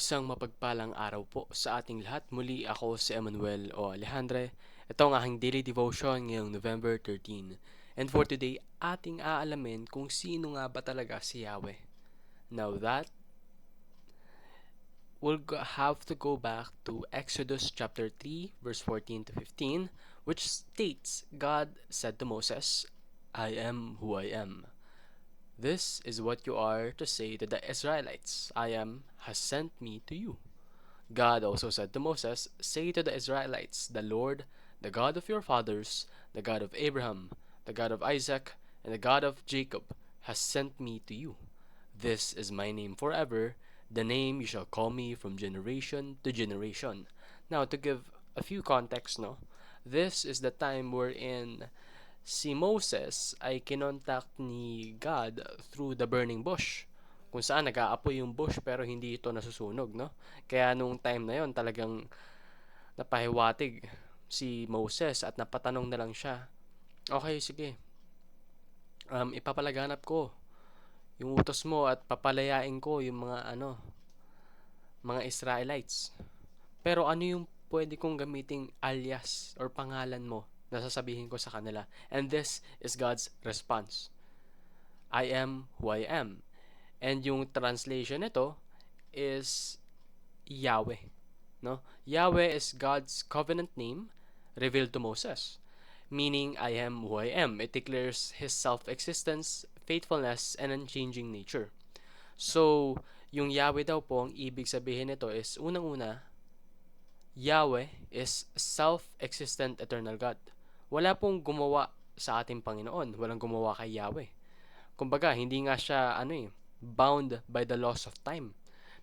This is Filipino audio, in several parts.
Isang mapagpalang araw po sa ating lahat. Muli ako si Emmanuel o Alejandre. Ito ang aking daily devotion ngayong November 13. And for today, ating aalamin kung sino nga ba talaga si Yahweh. Now that, have to go back to Exodus chapter 3 verse 14 to 15, which states, God said to Moses, I am who I am. This is what you are to say to the Israelites. I am has sent me to you. God also said to Moses, say to the Israelites, the Lord, the God of your fathers, the God of Abraham, the God of Isaac, and the God of Jacob, has sent me to you. This is my name forever, the name you shall call me from generation to generation. Now, to give a few context, no? This is the time wherein si Moses ay kinontak ni God through the burning bush, kung saan nag-aapoy yung bush pero hindi ito nasusunog, no? Kaya nung time na yon talagang napahiwatig si Moses at napatanong na lang siya, okay, sige, ipapalaganap ko yung utos mo at papalayain ko yung mga Israelites. Pero ano yung pwede kong gamiting alias or pangalan mo na sasabihin ko sa kanila? And this is God's response. I am who I am. And yung translation nito is Yahweh. No? Yahweh is God's covenant name revealed to Moses, meaning I am who I am. It declares his self-existence, faithfulness, and unchanging nature. So, yung Yahweh daw po, ang ibig sabihin nito is, unang-una, Yahweh is self-existent eternal God. Wala pong gumawa sa ating Panginoon. Walang gumawa kay Yahweh. Kumbaga, hindi nga siya bound by the laws of time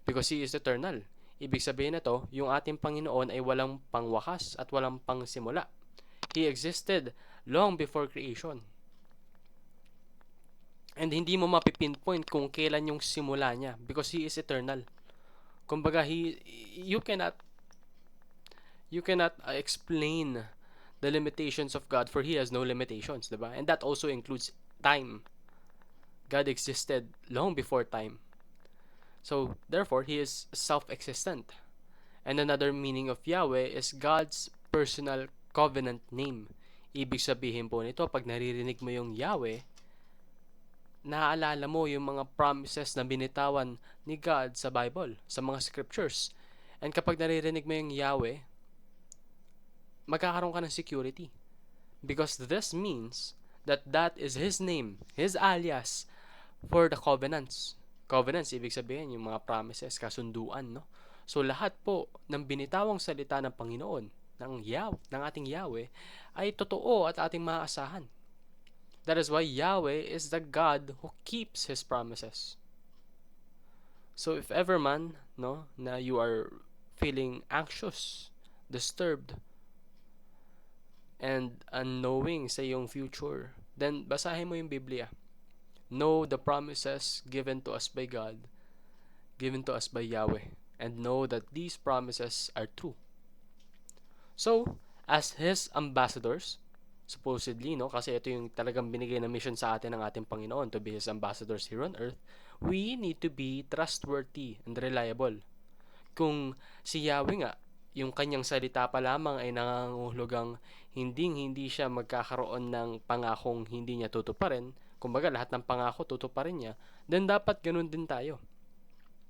because He is eternal. Ibig sabihin na to, yung ating Panginoon ay walang pangwakas at walang pangsimula. He existed long before creation. And hindi mo mapipinpoint kung kailan yung simula niya because He is eternal. Kumbaga, you cannot explain the limitations of God, for He has no limitations, diba? And that also includes time. God existed long before time. So, therefore, He is self-existent. And another meaning of Yahweh is God's personal covenant name. Ibig sabihin po nito, pag naririnig mo yung Yahweh, naaalala mo yung mga promises na binitawan ni God sa Bible, sa mga scriptures. And kapag naririnig mo yung Yahweh, magkakaroon ka ng security. Because this means that is His name, His alias for the covenants. Covenants, ibig sabihin yung mga promises, kasunduan, no? So lahat po ng binitawang salita ng Panginoon, ng ating Yahweh, ay totoo at ating maaasahan. That is why Yahweh is the God who keeps His promises. So if ever man, no, na you are feeling anxious, disturbed, and unknowing sa iyong future, then basahin mo yung Biblia. Know the promises given to us by God, given to us by Yahweh, and know that these promises are true. So, as His ambassadors, supposedly, no, kasi ito yung talagang binigay na mission sa atin ng ating Panginoon to be His ambassadors here on earth, we need to be trustworthy and reliable. Kung si Yahweh nga, yung kanyang salita pa lamang ay nangangahulugang hindi siya magkakaroon ng pangakong hindi niya tutuparin, kumbaga lahat ng pangako tutuparin niya, then dapat ganun din tayo.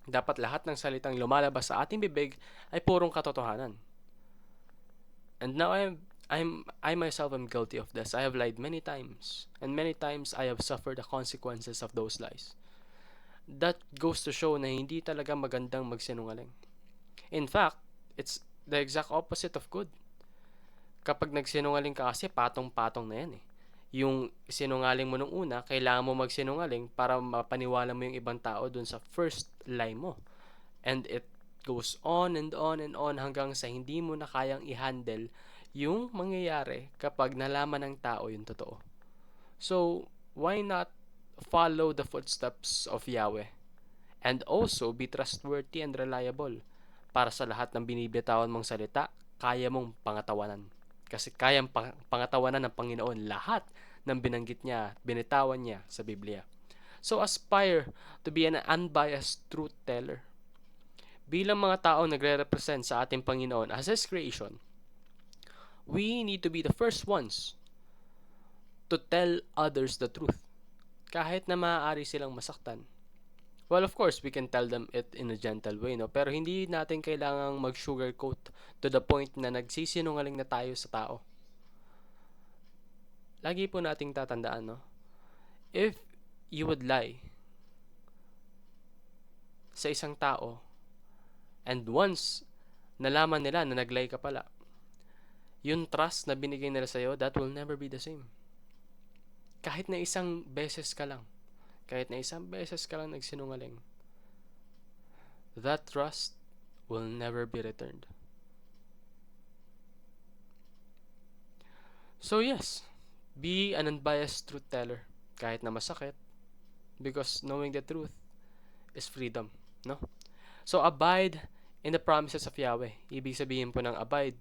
Dapat lahat ng salitang lumalabas sa ating bibig ay purong katotohanan. And now I myself am guilty of this. I have lied many times, and many times I have suffered the consequences of those lies. That goes to show na hindi talaga magandang magsinungaling. In fact, it's the exact opposite of good. Kapag nagsinungaling ka kasi, patong-patong na yan eh. Yung sinungaling mo nung una, kailangan mo magsinungaling para mapaniwala mo yung ibang tao dun sa first lie mo. And it goes on and on and on hanggang sa hindi mo na kayang i-handle yung mangyayari kapag nalaman ng tao yung totoo. So, why not follow the footsteps of Yahweh? And also, be trustworthy and reliable. Para sa lahat ng binibitawan mong salita, kaya mong pangatawanan. Kasi kayang pangatawanan ng Panginoon lahat ng binanggit niya, binitawan niya sa Biblia. So aspire to be an unbiased truth teller. bilang mga tao nagre-represent sa ating Panginoon as His creation, we need to be the first ones to tell others the truth. Kahit na maaari silang masaktan. Well, of course, we can tell them it in a gentle way, no? Pero hindi natin kailangang mag-sugarcoat to the point na nagsisinungaling na tayo sa tao. Lagi po nating tatandaan, no? If you would lie sa isang tao, and once nalaman nila na nag-lie ka pala, yung trust na binigay nila sa'yo, that will never be the same. Kahit na isang beses ka lang nagsinungaling, that trust will never be returned. So yes, be an unbiased truth teller kahit na masakit, because knowing the truth is freedom, no? So abide in the promises of Yahweh. Ibig sabihin po ng abide,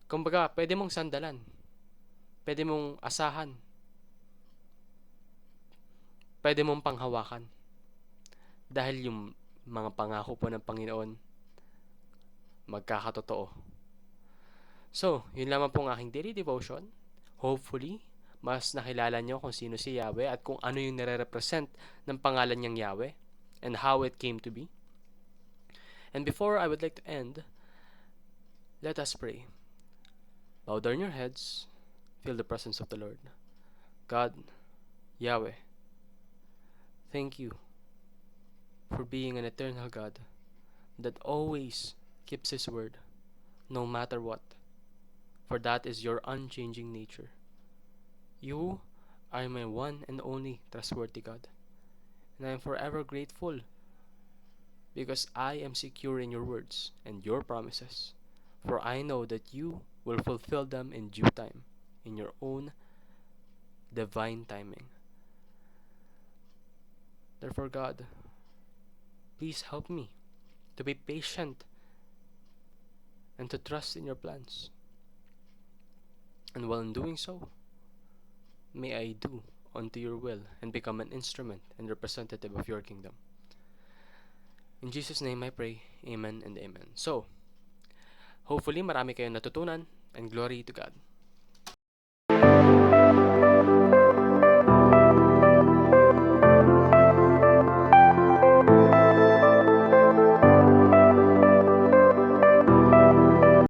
kumbaga, pwede mong sandalan, pwede mong asahan, pwede mong panghawakan, dahil yung mga pangako po ng Panginoon magkakatotoo. So, yun lamang po ang aking daily devotion. Hopefully, mas nakilala nyo kung sino si Yahweh at kung ano yung nire-represent ng pangalan niyang Yahweh and how it came to be. And before I would like to end, let us pray. Bow down your heads, feel the presence of the Lord. God, Yahweh, thank you for being an eternal God that always keeps His word, no matter what. For that is your unchanging nature. You are my one and only trustworthy God. And I am forever grateful because I am secure in your words and your promises. For I know that you will fulfill them in due time, in your own divine timing. Therefore, God, please help me to be patient and to trust in your plans. And while in doing so, may I do unto your will and become an instrument and representative of your kingdom. In Jesus' name I pray, amen and amen. So, hopefully marami kayong natutunan, and glory to God.